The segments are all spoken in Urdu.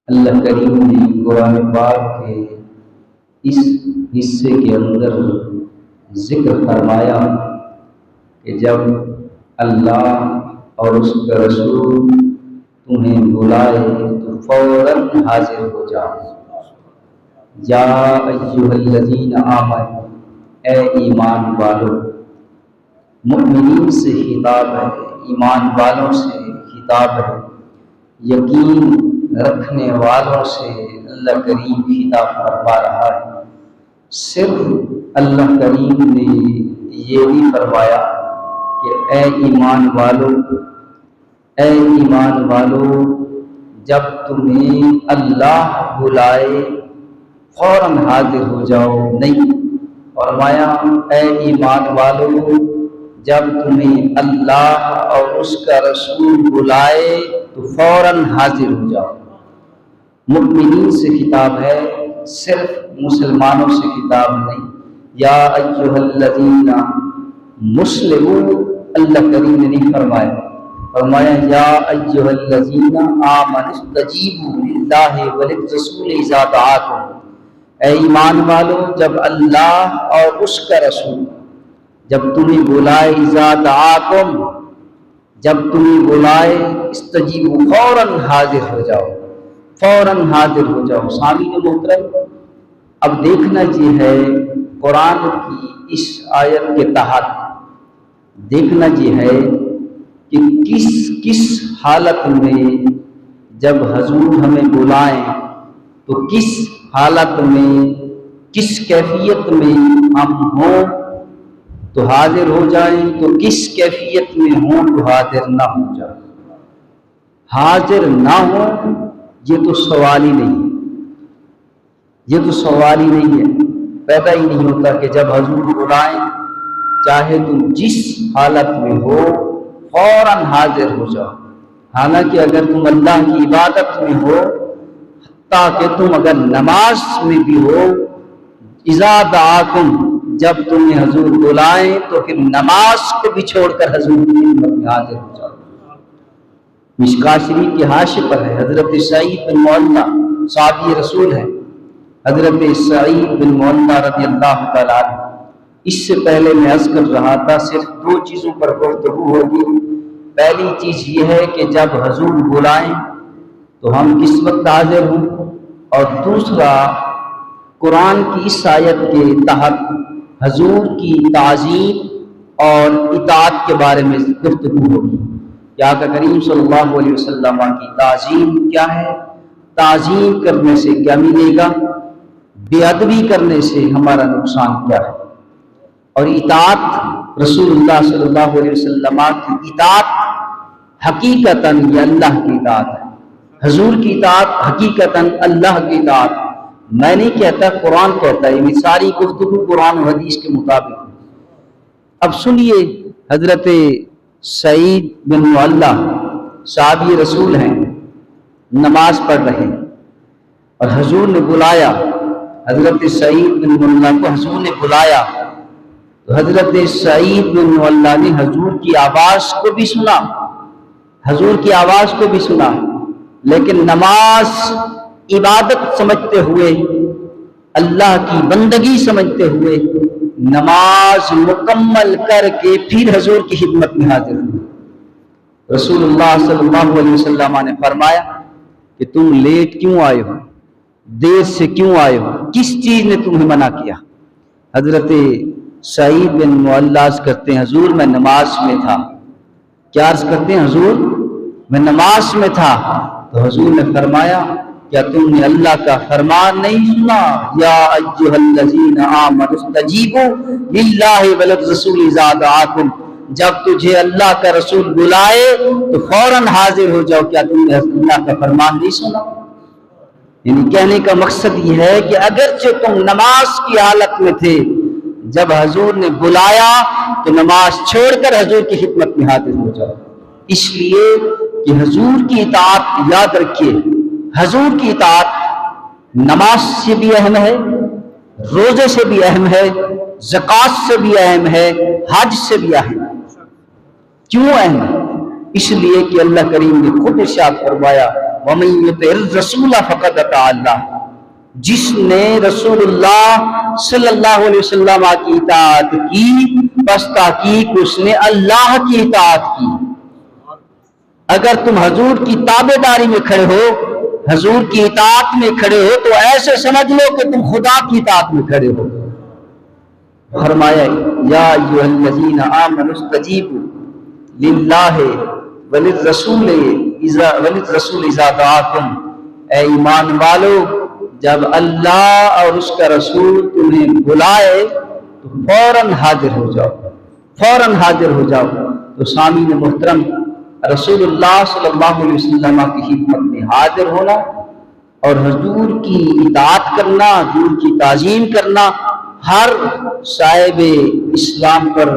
اللہ کریم نے قرآن پاک کے اس حصے کے اندر ذکر فرمایا کہ جب اللہ اور اس کا رسول تمہیں بلائے تو فوراً حاضر ہو جاؤ۔ یا ایھا الذین آمنوا، اے ایمان والو، مؤمنین سے خطاب ہے، ایمان والوں سے خطاب ہے، یقین رکھنے والوں سے اللہ کریم خطاب فرما رہا ہے۔ صرف اللہ کریم نے یہ نہیں فرمایا کہ اے ایمان والو جب تمہیں اللہ بلائے فوراً حاضر ہو جاؤ، نہیں، فرمایا اے ایمان والو جب تمہیں اللہ اور اس کا رسول بلائے تو فوراً حاضر ہو جاؤ۔ مؤمنین سے خطاب ہے، صرف مسلمانوں سے خطاب نہیں۔ یا ایھا الذین مسلمون اللہ کریم نے نہیں فرمایا، فرمایا یا ایھا الذین آمنوا استجیبوا للہ وللرسول اذا دعاکم، اے ایمان والو جب اللہ اور اس کا رسول جب تمہیں بلائے، اذا دعاکم جب تمہیں بلائے، استجیبوا فوراً حاضر ہو جاؤ، فوراً حاضر ہو جاؤ۔ سامعین محترم، اب دیکھنا یہ ہے قرآن کی اس آیت کے تحت دیکھنا یہ ہے کہ کس حالت میں جب حضور ہمیں بلائیں تو کس حالت میں، کس کیفیت میں ہم ہوں تو حاضر ہو جائیں، تو کس کیفیت میں ہوں تو حاضر نہ ہو جائیں۔ حاضر نہ ہو یہ تو سوال ہی نہیں، یہ تو سوال ہی نہیں ہے، پیدا ہی نہیں ہوتا کہ جب حضور بلائیں چاہے تم جس حالت میں ہو فوراً حاضر ہو جاؤ۔ حالانکہ اگر تم اللہ کی عبادت میں ہو، حتیٰ کہ تم اگر نماز میں بھی ہو، اذا دعاکم جب تمہیں حضور بلائیں تو پھر نماز کو بھی چھوڑ کر حضور کی خدمت میں حاضر ہو جاؤ۔ مشکوٰۃ شریف کے حاشیے پر ہے، حضرت سعید بن معلہ صحابی رسول ہے، حضرت سعید بن معلہ رضی اللہ تعالیٰ عنہ۔ اس سے پہلے میں عرض کر رہا تھا صرف دو چیزوں پر گفتگو ہوگی۔ پہلی چیز یہ ہے کہ جب حضور بلائیں تو ہم کس وقت حاضر ہوں، اور دوسرا قرآن کی اس آیت کے تحت حضور کی تعظیم اور اطاعت کے بارے میں گفتگو ہوگی کہ آقا کریم صلی اللہ علیہ وسلم کی تعظیم کیا ہے، تعظیم کرنے سے کیا ملے گا، بے ادبی کرنے سے ہمارا نقصان کیا ہے، اور اطاعت رسول اللہ صلی اللہ علیہ وسلم کی اطاعت حقیقتاً یہ اللہ کی اطاعت ہے، حضور کی اطاعت حقیقتاً اللہ کی اطاعت۔ میں نہیں کہتا، قرآن کہتا ہے، یہ ساری گفتگو قرآن و حدیث کے مطابق۔ اب سنیے، حضرت سعید بن معلہ صحابی رسول ہیں، نماز پڑھ رہے ہیں اور حضور نے بلایا، حضرت سعید بن معلہ کو حضور نے بلایا تو حضرت سعید بن معلہ نے حضور کی آواز کو بھی سنا، حضور کی آواز کو بھی سنا، لیکن نماز عبادت سمجھتے ہوئے، اللہ کی بندگی سمجھتے ہوئے نماز مکمل کر کے پھر حضور کی خدمت میں حاضر ہوئے۔ رسول اللہ صلی اللہ علیہ وسلم نے فرمایا کہ تم لیٹ کیوں آئے ہو، دیر سے کیوں آئے ہو، کس چیز نے تمہیں منع کیا؟ حضرت سعید بن معلہ عرض کرتے ہیں حضور میں نماز میں تھا۔ کیا عرض کرتے ہیں؟ حضور میں نماز میں تھا۔ تو حضور نے فرمایا کیا تم نے اللہ کا فرمان نہیں سنا؟ یا ایھا الذین آمنوا استجیبوا للہ وللرسول اذا دعاکم، جب تجھے اللہ کا رسول بلائے تو فوراً حاضر ہو جاؤ۔ کیا تم نے اللہ کا فرمان نہیں سنا؟ یعنی کہنے کا مقصد یہ ہے کہ اگرچہ تم نماز کی حالت میں تھے، جب حضور نے بلایا تو نماز چھوڑ کر حضور کی خدمت میں حاضر ہو جاؤ۔ اس لیے کہ حضور کی اطاعت، یاد رکھیے، حضور کی اطاعت نماز سے بھی اہم ہے، روزے سے بھی اہم ہے، زکوٰۃ سے بھی اہم ہے، حج سے بھی اہم ہے۔ کیوں اہم ہے؟ اس لیے کہ اللہ کریم نے خود ارشاد فرمایا وَمَن يُطِعِ الرَّسُولَ فَقَدْ أَطَاعَ اللَّهَ، جس نے رسول اللہ صلی اللہ علیہ وسلم کی اطاعت کی بس تحقیق اس نے اللہ کی اطاعت کی۔ اگر تم حضور کی تابع داری میں کھڑے ہو، حضور کی اطاعت میں کھڑے ہو، تو ایسے سمجھ لو کہ تم خدا کی اطاعت میں کھڑے ہو۔ فرمایا یا ایھا الذین آمنوا استجیبوا للہ وللرسول اذا دعاکم، اے ایمان والو جب اللہ اور اس کا رسول تمہیں بلائے تو فوراً حاضر ہو جاؤ، فوراً حاضر ہو جاؤ۔ تو سامعین محترم، رسول اللہ صلی اللہ علیہ وسلم کی خدمت میں حاضر ہونا اور حضور کی اطاعت کرنا، حضور کی تعظیم کرنا ہر صاحب اسلام پر،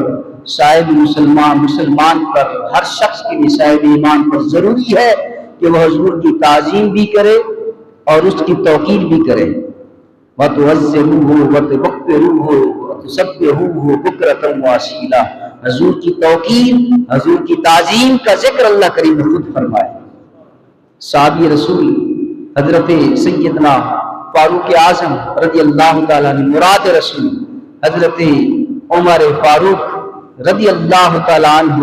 صاحب مسلمان پر، ہر شخص کے لیے صاحب ایمان پر ضروری ہے کہ وہ حضور کی تعظیم بھی کرے اور اس کی توقیر بھی کرے۔ وَتُعَزِّرُوهُ وَتُوَقِّرُوهُ وَتُسَبِّحُوهُ بُكْرَةً وَأَصِيلًا، حضور کی توقیر، حضور کی تعظیم کا ذکر اللہ کریم نے خود فرمایا۔ صحابی رسول حضرت سیدنا فاروق اعظم رضی اللہ تعالیٰ عنہ، مراد رسول حضرت عمر فاروق رضی اللہ تعالیٰ عنہ،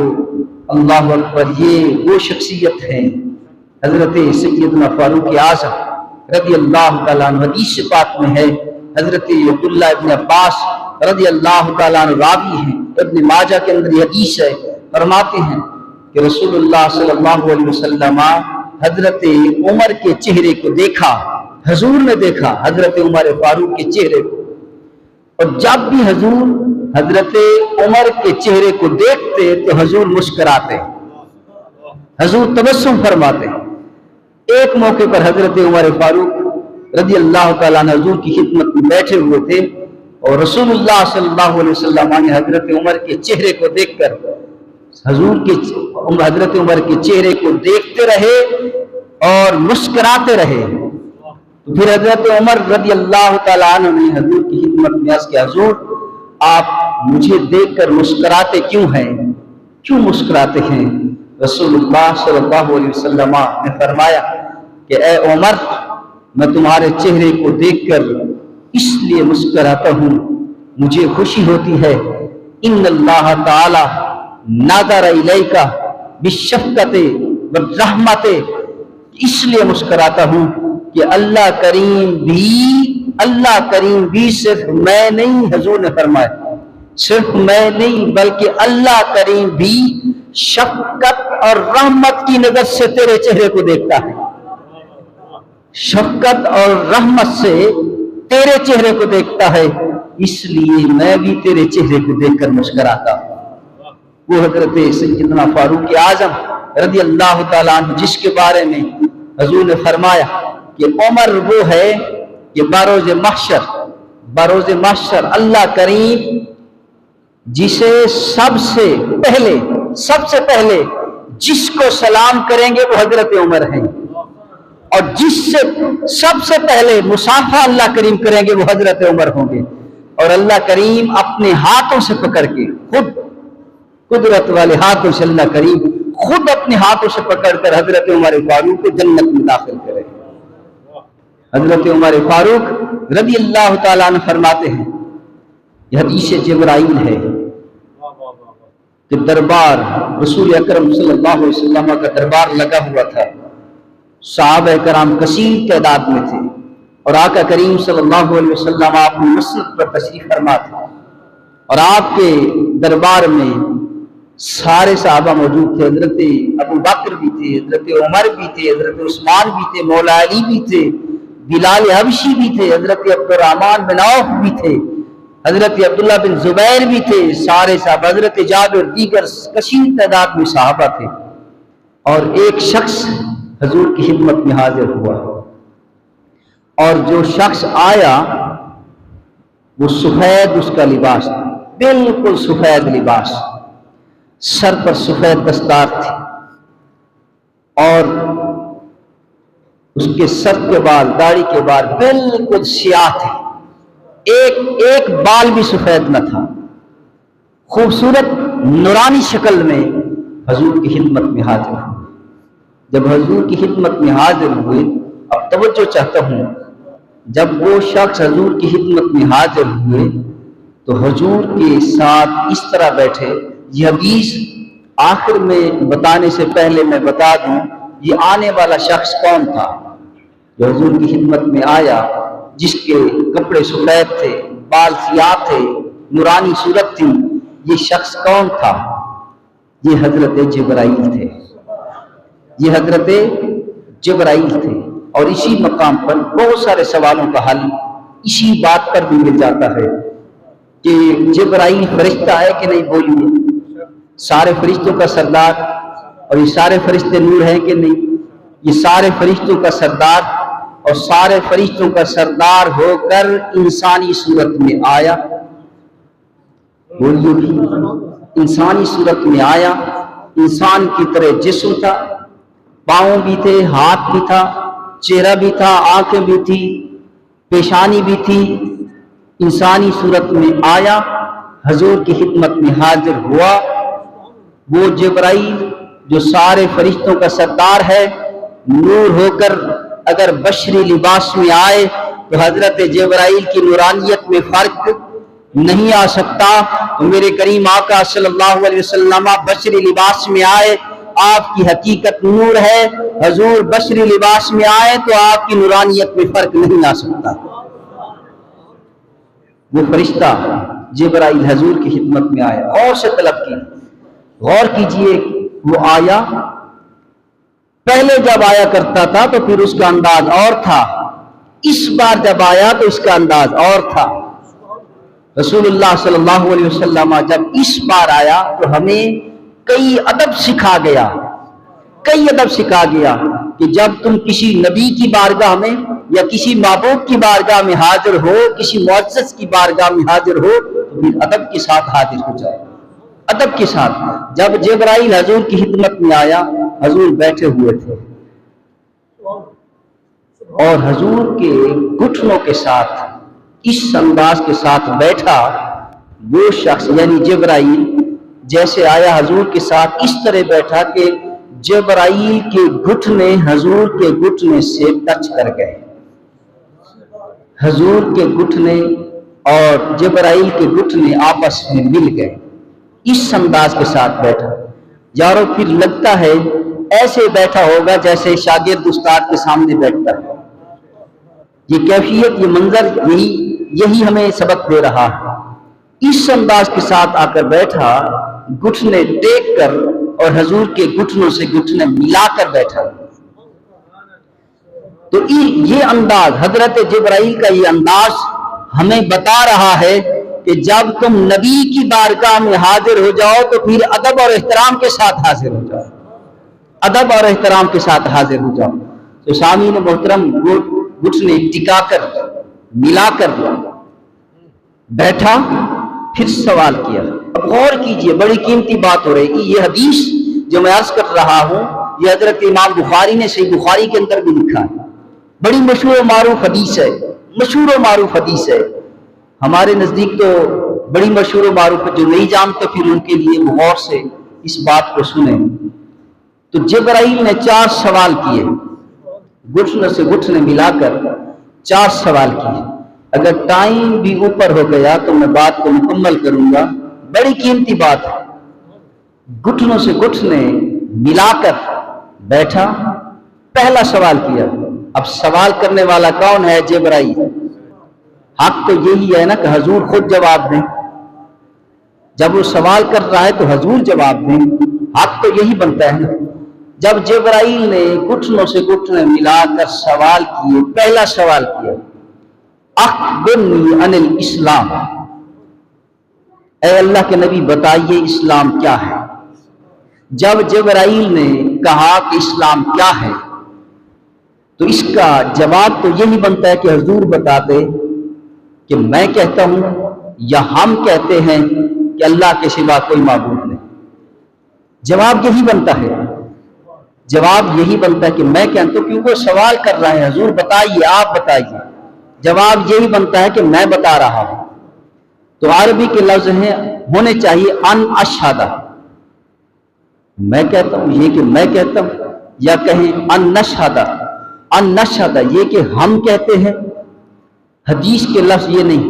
اللہ اکبر، یہ وہ شخصیت ہیں حضرت سیدنا فاروق اعظم رضی اللہ تعالیٰ عنہ۔ حدیث پاک میں ہے، حضرت عبداللہ ابن عباس رضی اللہ تعالیٰ عنہ راوی ہیں، ابن ماجہ کے اندر یہ حدیث ہے، فرماتے ہیں کہ رسول اللہ صلی اللہ علیہ وسلم حضرت عمر کے چہرے کو دیکھا، حضور نے دیکھا حضرت عمر فاروق کے چہرے کو، اور جب بھی حضور حضرت عمر کے چہرے کو دیکھتے تو حضور مسکراتے، حضور تبسم فرماتے۔ ایک موقع پر حضرت عمر فاروق رضی اللہ تعالیٰ عنہ حضور کی خدمت میں بیٹھے ہوئے تھے، اور رسول اللہ صلی اللہ علیہ وسلم نے حضرت عمر کے چہرے کو دیکھ کر حضرت عمر کے چہرے کو دیکھتے رہے اور مسکراتے رہے۔ تو پھر حضرت عمر رضی اللہ تعالیٰ عنہ نے حضور کی خدمت میں عرض کیا، حضور آپ مجھے دیکھ کر مسکراتے کیوں ہیں، کیوں مسکراتے ہیں؟ رسول اللہ صلی اللہ علیہ وسلم نے فرمایا کہ اے عمر، میں تمہارے چہرے کو دیکھ کر اس لیے مسکراتا ہوں، مجھے خوشی ہوتی ہے، ان اللہ تعالی نظر الیک بالشفقۃ والرحمۃ، اس لیے مسکراتا ہوں کہ اللہ کریم بھی صرف میں نہیں، حضور نے فرمایا صرف میں نہیں بلکہ اللہ کریم بھی شفقت اور رحمت کی نظر سے تیرے چہرے کو دیکھتا ہے، شفقت اور رحمت سے تیرے چہرے کو دیکھتا ہے، اس لیے میں بھی تیرے چہرے کو دیکھ کر مسکراتا ہوں۔ وہ حضرت سیدنا فاروق اعظم رضی اللہ تعالیٰ عنہ جس کے بارے میں حضور نے فرمایا کہ عمر وہ ہے کہ بروز محشر اللہ کریم جسے سب سے پہلے جس کو سلام کریں گے وہ حضرت عمر ہیں، اور جس سے سب سے پہلے مصافحہ اللہ کریم کریں گے وہ حضرت عمر ہوں گے، اور اللہ کریم اپنے ہاتھوں سے پکڑ کے، خود قدرت والے ہاتھوں سے اللہ کریم خود اپنے ہاتھوں سے پکڑ کر حضرت عمر فاروق کو جنت میں داخل کرے۔ حضرت عمر فاروق رضی اللہ تعالیٰ عنہ فرماتے ہیں، یہ حدیث جبرائیل ہے کہ دربار رسول اکرم صلی اللہ علیہ وسلم کا دربار لگا ہوا تھا، صحابہ کرام کثیر تعداد میں تھے، اور آقا کریم صلی اللہ علیہ وسلم آپ مسند پر تشریف فرما تھے، اور آپ کے دربار میں سارے صحابہ موجود تھے، حضرت ابو بکر بھی تھے، حضرت عمر بھی تھے، حضرت عثمان بھی تھے، مولا علی بھی تھے، بلال حبشی بھی تھے، حضرت عبد الرحمن بن عوف بھی تھے، حضرت عبداللہ بن زبیر بھی تھے، سارے صحابہ، حضرت جابر، دیگر کثیر تعداد میں صحابہ تھے، اور ایک شخص حضور کی خدمت میں حاضر ہوا، اور جو شخص آیا وہ سفید اس کا لباس تھا، بالکل سفید لباس، سر پر سفید دستار تھی، اور اس کے سر کے بال، داڑھی کے بال بالکل سیاہ تھے، ایک بال بھی سفید نہ تھا، خوبصورت نورانی شکل میں حضور کی خدمت میں حاضر ہوا۔ جب حضور کی خدمت میں حاضر ہوئے، اب توجہ چاہتا ہوں، جب وہ شخص حضور کی خدمت میں حاضر ہوئے تو حضور کے ساتھ اس طرح بیٹھے۔ یہ حدیث آخر میں بتانے سے پہلے میں بتا دوں یہ آنے والا شخص کون تھا جو حضور کی خدمت میں آیا، جس کے کپڑے سفید تھے، بال سیاہ تھے، نورانی صورت تھی۔ یہ شخص کون تھا؟ یہ حضرت جبرائیل تھے، یہ حضرت جبرائیل تھے۔ اور اسی مقام پر بہت سارے سوالوں کا حل اسی بات پر بھی مل جاتا ہے کہ جبرائیل فرشتہ ہے کہ نہیں؟ بولیے، سارے فرشتوں کا سردار، اور یہ سارے فرشتے نور ہیں کہ نہیں؟ یہ سارے فرشتوں کا سردار، اور سارے فرشتوں کا سردار ہو کر انسانی صورت میں آیا۔ بولیے بھی، انسانی صورت میں آیا، انسان کی طرح جسم تھا، پاؤں بھی تھے، ہاتھ بھی تھا، چہرہ بھی تھا، آنکھیں بھی تھی، پیشانی بھی تھی۔ انسانی صورت میں آیا، حضور کی خدمت میں حاضر ہوا۔ وہ جبرائیل جو سارے فرشتوں کا سردار ہے، نور ہو کر اگر بشری لباس میں آئے تو حضرت جبرائیل کی نورانیت میں فرق نہیں آ سکتا۔ تو میرے کریم آقا صلی اللہ علیہ وسلم بشری لباس میں آئے، آپ کی حقیقت نور ہے۔ حضور بشری لباس میں آئے تو آپ کی نورانیت میں فرق نہیں آ سکتا۔ وہ فرشتہ جبرائیل حضور کی خدمت میں آیا، غور سے طلب کی، غور کیجئے، وہ آیا۔ پہلے جب آیا کرتا تھا تو پھر اس کا انداز اور تھا، اس بار جب آیا تو اس کا انداز اور تھا۔ رسول اللہ صلی اللہ علیہ وسلم جب اس بار آیا تو ہمیں کئی ادب سکھا گیا، کئی ادب سکھا گیا کہ جب تم کسی نبی کی بارگاہ میں یا کسی معبود کی بارگاہ میں حاضر ہو، کسی معزز کی بارگاہ میں حاضر ہو تو پھر ادب کے ساتھ حاضر ہو جائے، ادب کے ساتھ۔ جب جبرائیل حضور کی خدمت میں آیا، حضور بیٹھے ہوئے تھے اور حضور کے گھٹنوں کے ساتھ اس انداز کے ساتھ بیٹھا۔ وہ شخص یعنی جبرائیل جیسے آیا حضور کے ساتھ اس طرح بیٹھا کہ جبرائیل کے گھٹنے حضور کے گھٹنے سے ٹچ کر گئے، حضور کے گھٹنے اور جبرائیل کے گھٹنے آپس میں مل گئے، اس انداز کے ساتھ بیٹھا۔ یارو پھر لگتا ہے ایسے بیٹھا ہوگا جیسے شاگرد استاد کے سامنے بیٹھتا ہے۔ یہ کیفیت، یہ منظر یہی ہمیں سبق دے رہا ہے۔ اس انداز کے ساتھ آ کر بیٹھا، گھٹنے ٹیک کر، اور حضور کے گھٹنوں سے گھٹنے ملا کر بیٹھا۔ تو یہ انداز، حضرت جبرائیل کا یہ انداز ہمیں بتا رہا ہے کہ جب تم نبی کی بارگاہ میں حاضر ہو جاؤ تو پھر ادب اور احترام کے ساتھ حاضر ہو جاؤ، ادب اور احترام کے ساتھ حاضر ہو جاؤ۔ تو سامعین محترم، گھٹنے ٹکا کر ملا کر بیٹھا، پھر سوال کیا۔ اب غور کیجئے، بڑی قیمتی بات ہو رہی ہے۔ یہ حدیث جو میں عرض کر رہا ہوں یہ حضرت امام بخاری نے صحیح بخاری کے اندر بھی لکھا ہے، بڑی مشہور و معروف حدیث ہے، مشہور و معروف حدیث ہے۔ ہمارے نزدیک تو بڑی مشہور و معروف ہے، جو نہیں جانتے پھر ان کے لیے غور سے اس بات کو سنیں۔ تو جبرائیل نے 4 سوال کیے، گھٹنے سے گھٹنے ملا کر 4 سوال کیے۔ اگر ٹائم بھی اوپر ہو گیا تو میں بات کو مکمل کروں گا، بڑی قیمتی بات ہے۔ گھٹنوں سے گھٹنے ملا کر بیٹھا، پہلا سوال کیا۔ اب سوال کرنے والا کون ہے؟ جبرائیل۔ حق تو یہی ہے نا کہ حضور خود جواب دیں، جب وہ سوال کر رہا ہے تو حضور جواب دیں، حق تو یہی بنتا ہے نا۔ جب جبرائیل نے گھٹنوں سے گھٹنے ملا کر سوال کیے، پہلا سوال کیا، اخبرنی عن الاسلام، اے اللہ کے نبی بتائیے اسلام کیا ہے۔ جب جبرائیل نے کہا کہ اسلام کیا ہے تو اس کا جواب تو یہی بنتا ہے کہ حضور بتا دے کہ میں کہتا ہوں یا ہم کہتے ہیں کہ اللہ کے سوا کوئی معبود نہیں۔ جواب یہی بنتا ہے، جواب یہی بنتا ہے کہ میں کہتا ہوں، کیونکہ وہ سوال کر رہا ہے حضور بتائیے، آپ بتائیے۔ جواب یہی بنتا ہے کہ میں بتا رہا ہوں۔ تو عربی کے لفظ ہیں ہونے چاہیے ان اشہدہ، میں کہتا ہوں، یہ کہ میں کہتا ہوں، یا کہیں ان نشہد، ان نشہد یہ کہ ہم کہتے ہیں، حدیث کے لفظ یہ نہیں،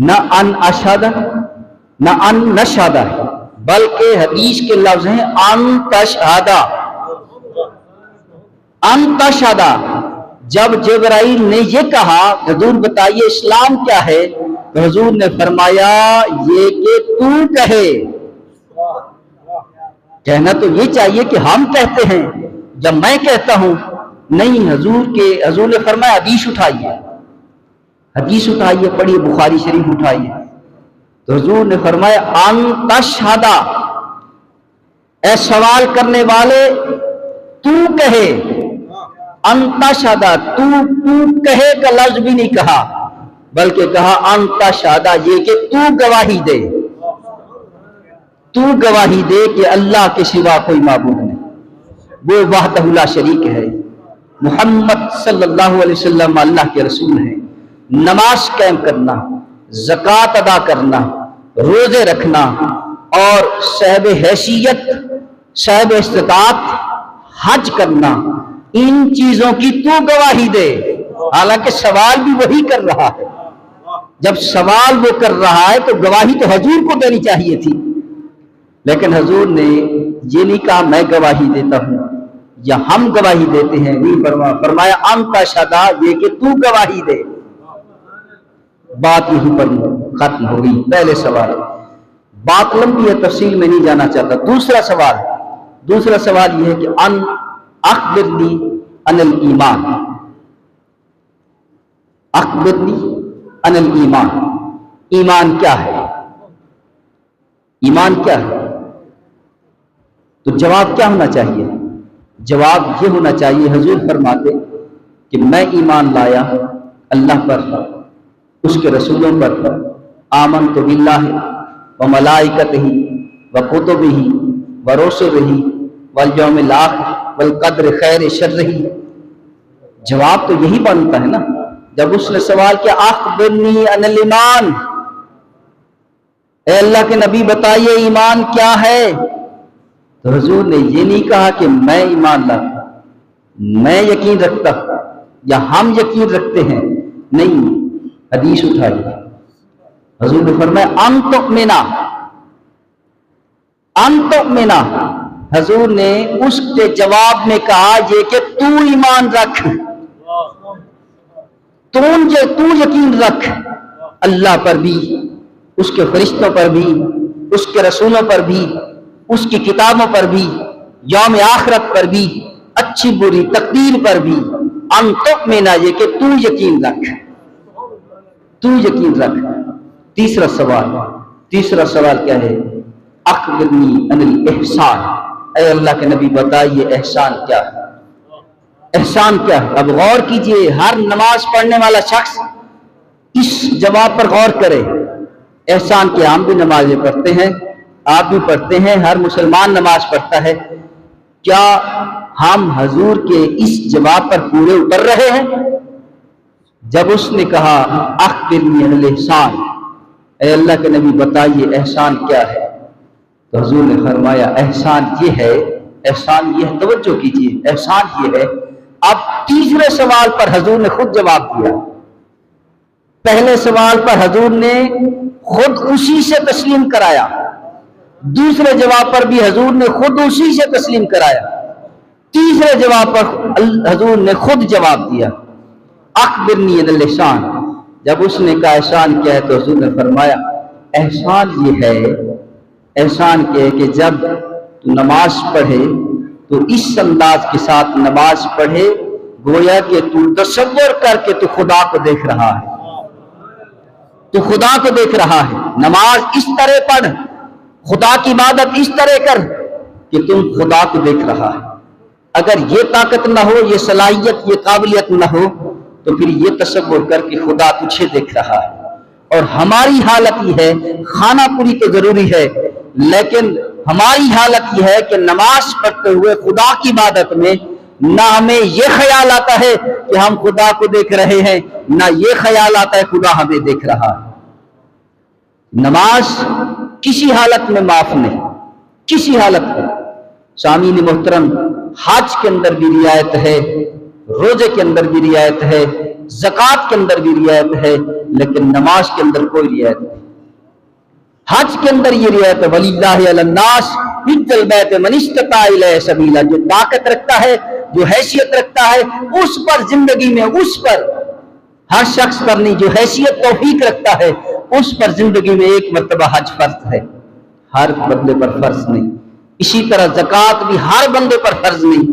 نہ ان اشہد نہ ان نشہد ہے، بلکہ حدیث کے لفظ ہیں ان تشہد، ان تشہد۔ جب جبرائیل نے یہ کہا حضور بتائیے اسلام کیا ہے، تو حضور نے فرمایا یہ کہ تو کہے۔ کہنا تو یہ چاہیے کہ ہم کہتے ہیں جب میں کہتا ہوں، نہیں، حضور نے فرمایا حدیث اٹھائیے، حدیث اٹھائیے، پڑھیے بخاری شریف اٹھائیے، تو حضور نے فرمایا ان تشہد، اے سوال کرنے والے تو کہے، ان تشہد، تو کہے کا لفظ بھی نہیں کہا، بلکہ کہا ان تشہد یہ کہ تو گواہی دے، تو گواہی دے کہ اللہ کے سوا کوئی معبود نہیں، وہ وحدہ لا شریک ہے، محمد صلی اللہ علیہ وسلم اللہ کے رسول ہیں۔ نماز قائم کرنا، زکوٰۃ ادا کرنا، روزے رکھنا اور صاحب حیثیت، صاحب استطاعت حج کرنا، ان چیزوں کی تو گواہی دے، حالانکہ سوال بھی وہی کر رہا ہے۔ جب سوال وہ کر رہا ہے تو گواہی تو حضور کو دینی چاہیے تھی، لیکن حضور نے یہ نہیں کہا میں گواہی دیتا ہوں یا ہم گواہی دیتے ہیں، نہیں فرمایا انت شہدا، یہ کہ تو گواہی دے۔ بات یہیں پر ختم ہو گئی۔ پہلے سوال، بات لمبی ہے، تفصیل میں نہیں جانا چاہتا۔ دوسرا سوال یہ ہے کہ ان اخبرنی عن الایمان، اخبرنی عن الایمان، ایمان کیا ہے؟ ایمان کیا ہے؟ تو جواب کیا ہونا چاہیے؟ جواب یہ ہونا چاہیے، حضور فرماتے کہ میں ایمان لایا اللہ پر، اس کے رسولوں پر، آمنت باللہ وملائکتہ وکتبہ ورسلہ والیوم الآخر والقدر خیر شرہ۔ جواب تو یہی بنتا ہے نا، جب اس نے سوال کیا اخبرنی عن الایمان، اے اللہ کے نبی بتائیے ایمان کیا ہے، تو حضور نے یہ نہیں کہا کہ میں ایمان لاتا، میں یقین رکھتا یا ہم یقین رکھتے ہیں، نہیں، حدیث اٹھائی، حضور نے فرمایا ان تؤمنا، ان تؤمنا، حضور نے اس کے جواب میں کہا یہ کہ تو ایمان رکھ، تو یقین رکھ اللہ پر بھی، اس کے فرشتوں پر بھی، اس کے رسولوں پر بھی، اس کی کتابوں پر بھی، یوم آخرت پر بھی، اچھی بری تقدیر پر بھی، ان تؤمنا یہ کہ تو یقین رکھ، تو یقین رکھ۔ تیسرا سوال کیا ہے؟ اخبرنی عن الاحسان، اے اللہ کے نبی بتائیے احسان کیا ہے؟ احسان کیا ہے؟ اب غور کیجئے، ہر نماز پڑھنے والا شخص اس جواب پر غور کرے۔ احسان کیا؟ ہم بھی نمازیں پڑھتے ہیں، آپ بھی پڑھتے ہیں، ہر مسلمان نماز پڑھتا ہے، کیا ہم حضور کے اس جواب پر پورے اتر رہے ہیں؟ جب اس نے کہا اخبرنی عن الاحسان، اے اللہ کے نبی بتائیے احسان کیا ہے، تو حضور نے فرمایا احسان یہ ہے، احسان یہ ہے، توجہ کیجیے، احسان یہ ہے۔ اب تیسرے سوال پر حضور نے خود جواب دیا، پہلے سوال پر حضور نے خود اسی سے تسلیم کرایا، دوسرے جواب پر بھی حضور نے خود اسی سے تسلیم کرایا، تیسرے جواب پر حضور نے خود جواب دیا اخبرنی عن الاحسان۔ جب اس نے کہا احسان کیا ہے تو حضور نے فرمایا احسان یہ ہے، احسان کیا ہے کہ جب تو نماز پڑھے تو اس انداز کے ساتھ نماز پڑھے گویا کہ تو تصور کر کے تو خدا کو دیکھ رہا ہے، تو خدا کو دیکھ رہا ہے۔ نماز اس طرح پڑھ، خدا کی عبادت اس طرح کر کہ تم خدا کو دیکھ رہا ہے۔ اگر یہ طاقت نہ ہو، یہ صلاحیت، یہ قابلیت نہ ہو تو پھر یہ تصور کر کہ خدا تجھے دیکھ رہا ہے۔ اور ہماری حالت یہ ہے، کھانا پوری تو ضروری ہے، لیکن ہماری حالت یہ ہے کہ نماز پڑھتے ہوئے خدا کی عبادت میں نہ ہمیں یہ خیال آتا ہے کہ ہم خدا کو دیکھ رہے ہیں، نہ یہ خیال آتا ہے خدا ہمیں دیکھ رہا ہے۔ نماز کسی حالت میں معاف نہیں، کسی حالت میں، سامعین محترم، حج کے اندر بھی رعایت ہے، روزے کے اندر بھی رعایت ہے، زکوٰۃ کے اندر بھی رعایت ہے، لیکن نماز کے اندر کوئی رعایت نہیں۔ حج کے اندر یہ رعایت ہے وَلِلَّهِ عَلَى النَّاسِ حِجُّ الْبَيْتِ مَنِ اسْتَطَاعَ إِلَيْهِ سَبِيلًا، جو طاقت رکھتا ہے، جو حیثیت رکھتا ہے، اس پر زندگی میں، اس پر ہر شخص پر نہیں، جو حیثیت توفیق رکھتا ہے اس پر زندگی میں ایک مرتبہ حج فرض ہے، ہر بندے پر فرض نہیں۔ اسی طرح زکوٰۃ بھی ہر بندے پر فرض نہیں،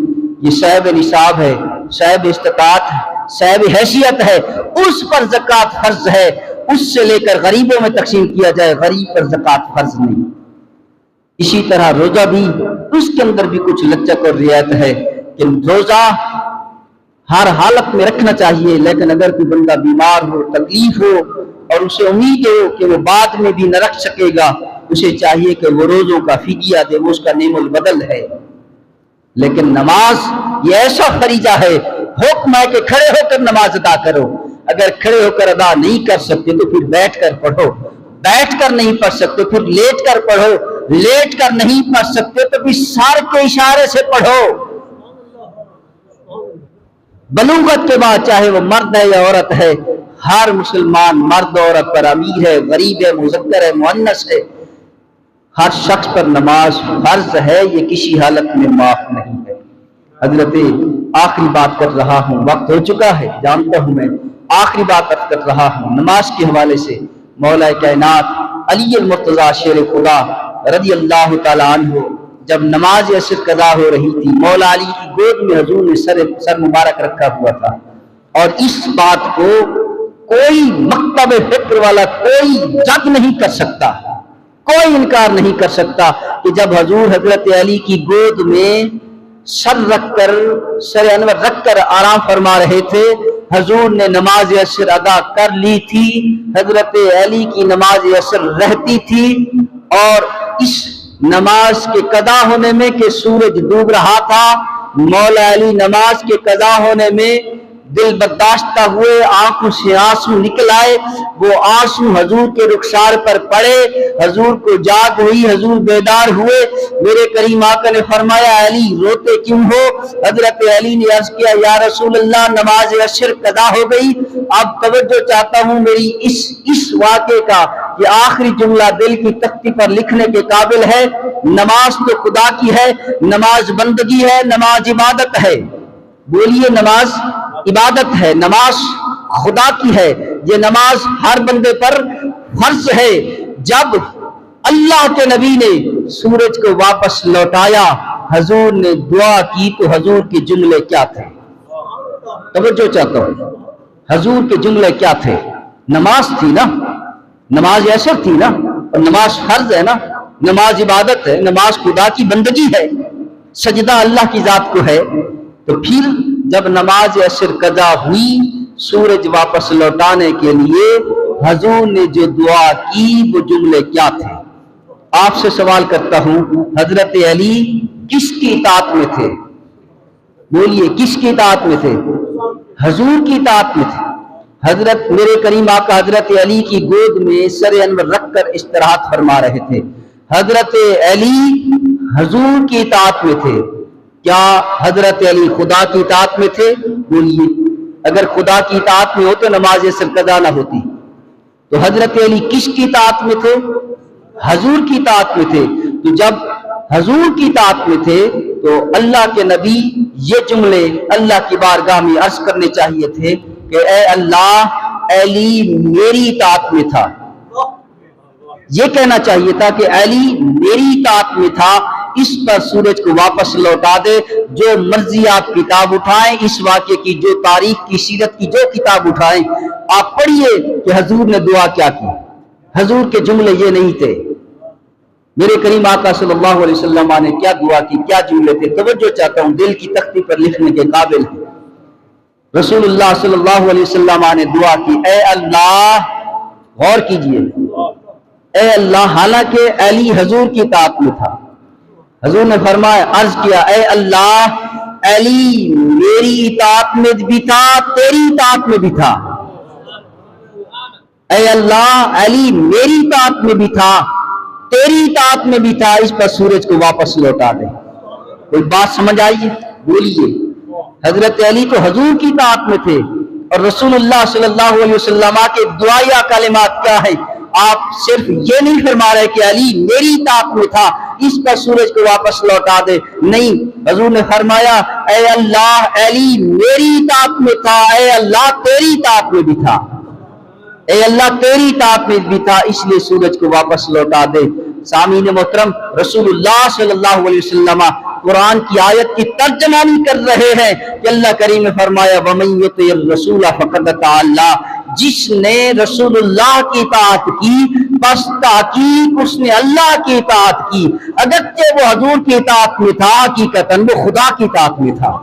یہ صاحب نصاب ہے، صاحب استطاعت ہے، صاحب حیثیت ہے، اس پر زکوٰۃ فرض ہے، اس سے لے کر غریبوں میں تقسیم کیا جائے، غریب پر زکوٰۃ فرض نہیں۔ اسی طرح روزہ بھی، اس کے اندر بھی کچھ لچک اور رعایت ہے کہ روزہ ہر حالت میں رکھنا چاہیے، لیکن اگر کوئی بندہ بیمار ہو، تکلیف ہو اور اسے امید ہو کہ وہ بعد میں بھی نہ رکھ سکے گا، اسے چاہیے کہ وہ روزوں کا فدیہ دے، وہ اس کا نعم البدل ہے۔ لیکن نماز یہ ایسا فریضہ ہے، حکم ہے کہ کھڑے ہو کر نماز ادا کرو، اگر کھڑے ہو کر ادا نہیں کر سکتے تو پھر بیٹھ کر پڑھو، بیٹھ کر نہیں پڑھ سکتے پھر لیٹ کر پڑھو، لیٹ کر نہیں پڑھ سکتے تو پھر سر کے اشارے سے پڑھو۔ بلوغت کے بعد چاہے وہ مرد ہے یا عورت ہے، ہر مسلمان مرد عورت پر، امیر ہے، غریب ہے، مذکر ہے، مؤنث ہے، ہر شخص پر نماز فرض ہے، یہ کسی حالت میں معاف نہیں ہے۔ حضرت آخری بات کر رہا ہوں، وقت ہو چکا ہے جانتا ہوں، میں آخری بات کر رہا ہوں نماز کے حوالے سے۔ مولا کائنات علی المرتضیٰ شیر خدا رضی اللہ تعالیٰ عنہ جب نماز عصر قضا ہو رہی تھی، مولا علی کی گود میں حضور نے سر مبارک رکھا ہوا تھا، اور اس بات کو کوئی مکتب فکر والا کوئی جج نہیں کر سکتا، کوئی انکار نہیں کر سکتا کہ جب حضور حضرت علی کی گود میں سر رکھ کر، سر انور رکھ کر آرام فرما رہے تھے، حضور نے نماز عصر ادا کر لی تھی، حضرت علی کی نماز عصر رہتی تھی، اور اس نماز کے قضا ہونے میں کہ سورج ڈوب رہا تھا، مولا علی نماز کے قضا ہونے میں دل برداشتہ ہوئے، آنکھوں سے آنسو نکل آئے، وہ آنسو حضور کے رخسار پر پڑے، حضور کو جاگ ہوئی، حضور بیدار ہوئے، میرے کریم آقا نے فرمایا علی روتے کیوں ہو؟ حضرت علی نے عرض کیا یا رسول اللہ نماز عصر قضا ہو گئی، اب توجہ چاہتا ہوں میری اس واقعے کا، یہ آخری جملہ دل کی تختی پر لکھنے کے قابل ہے، نماز تو خدا کی ہے، نماز بندگی ہے، نماز عبادت ہے، بولیے نماز عبادت ہے، نماز خدا کی ہے، یہ نماز ہر بندے پر فرض ہے۔ جب اللہ کے نبی نے سورج کو واپس لوٹایا، حضور نے دعا کی تو حضور کے جملے کیا تھے؟ توجہ چاہتا ہوں، حضور کے جملے کیا تھے؟ نماز تھی نا، نماز عصر تھی نا، اور نماز فرض ہے نا، نماز عبادت ہے، نماز خدا کی بندگی ہے، سجدہ اللہ کی ذات کو ہے۔ تو پھر جب نماز عصر قضا ہوئی، سورج واپس لوٹانے کے لیے حضور نے جو دعا کی وہ جملے کیا تھے؟ آپ سے سوال کرتا ہوں، حضرت علی کس کی اطاعت میں تھے؟ بولیے کس کی اطاعت میں تھے؟ حضور کی اطاعت میں تھے۔ حضرت میرے کریم آقا حضرت علی کی گود میں سر انور رکھ کر استراحت فرما رہے تھے، حضرت علی حضور کی اطاعت میں تھے، کیا حضرت علی خدا کی اطاعت میں تھے؟ بولیے اگر خدا کی اطاعت میں ہوتے نماز عصر قضا نہ ہوتی، تو حضرت علی کس کی اطاعت میں تھے؟ حضور کی اطاعت میں تھے۔ تو جب حضور کی اطاعت میں تھے تو اللہ کے نبی یہ جملے اللہ کی بارگاہ میں عرض کرنے چاہیے تھے کہ اے اللہ علی میری اطاعت میں تھا، یہ کہنا چاہیے تھا کہ علی میری اطاعت میں تھا، اس پر سورج کو واپس لوٹا دے، جو مرضی آپ کتاب اٹھائیں، اس واقعے کی جو تاریخ کی سیرت کی جو کتاب اٹھائیں، آپ پڑھیے کہ حضور نے دعا کیا کی۔ حضور کے جملے یہ نہیں تھے، میرے کریم آقا صلی اللہ علیہ وسلم نے کیا دعا کی، کیا جملے تھے؟ توجہ چاہتا ہوں، دل کی تختی پر لکھنے کے قابل ہے۔ رسول اللہ صلی اللہ علیہ وسلم نے دعا کی، اے اللہ، غور کیجئے، اے اللہ، حالانکہ علی حضور کی اطاعت میں تھا، حضور نے فرمایا، عرض کیا، اے اللہ علی میری اطاعت میں بھی تھا، تیری اطاعت میں بھی تھا، اے اللہ علی میری اطاعت میں بھی تھا، تیری اطاعت میں بھی تھا، اس پر سورج کو واپس لوٹا دے۔ کوئی بات سمجھ آئیے؟ بولیے۔ حضرت علی تو حضور کی اطاعت میں تھے، اور رسول اللہ صلی اللہ علیہ وسلم کے دعائیہ کلمات کیا ہے؟ آپ صرف یہ نہیں فرما رہے کہ علی میری اطاعت میں تھا اس پر سورج کو واپس لوٹا دے، نہیں، حضور نے فرمایا اے اللہ علی میری اطاعت میں تھا، اے اللہ تیری اطاعت میں بھی تھا، اے اللہ تیری اطاعت میں بھی تھا، اس لیے سورج کو واپس لوٹا دے۔ سامعین محترم، رسول اللہ صلی اللہ علیہ وسلم قرآن کی آیت کی ترجمانی کر رہے ہیں کہ اللہ کریم نے فرمایا وَمَن يُطِعِ الرَّسُولَ فَقَدْ اطَاعَ اللَّهَ، جس نے رسول اللہ کی اطاعت کی بس تحقیق اس نے اللہ کی اطاعت کی، اگرچہ وہ حضور کی اطاعت میں تھا حقیقتاً وہ خدا کی اطاعت میں تھا،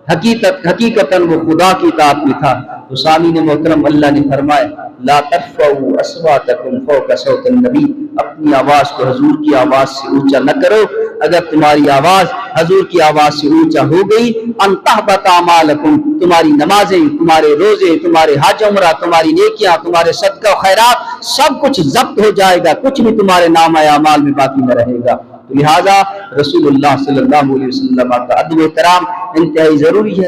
حقیقتاً وہ خدا کی اطاعت میں تھا۔ تو سامعین محترم، اللہ نے فرمایا لا ترفعوا اصواتکم فوق صوت النبی، اپنی آواز کو حضور کی آواز سے اونچا نہ کرو، اگر تمہاری آواز حضور کی آواز سے اونچا ہو گئی ان تحبط اعمالکم، تمہاری نمازیں، تمہارے روزے، تمہارے حج عمرہ، تمہاری نیکیاں، تمہارے صدقہ و خیرات سب کچھ ضبط ہو جائے گا، کچھ بھی تمہارے نامہ اعمال میں باقی نہ رہے گا۔ لہذا رسول اللہ صلی اللہ علیہ وسلم کا ادب و احترام انتہائی ضروری ہے۔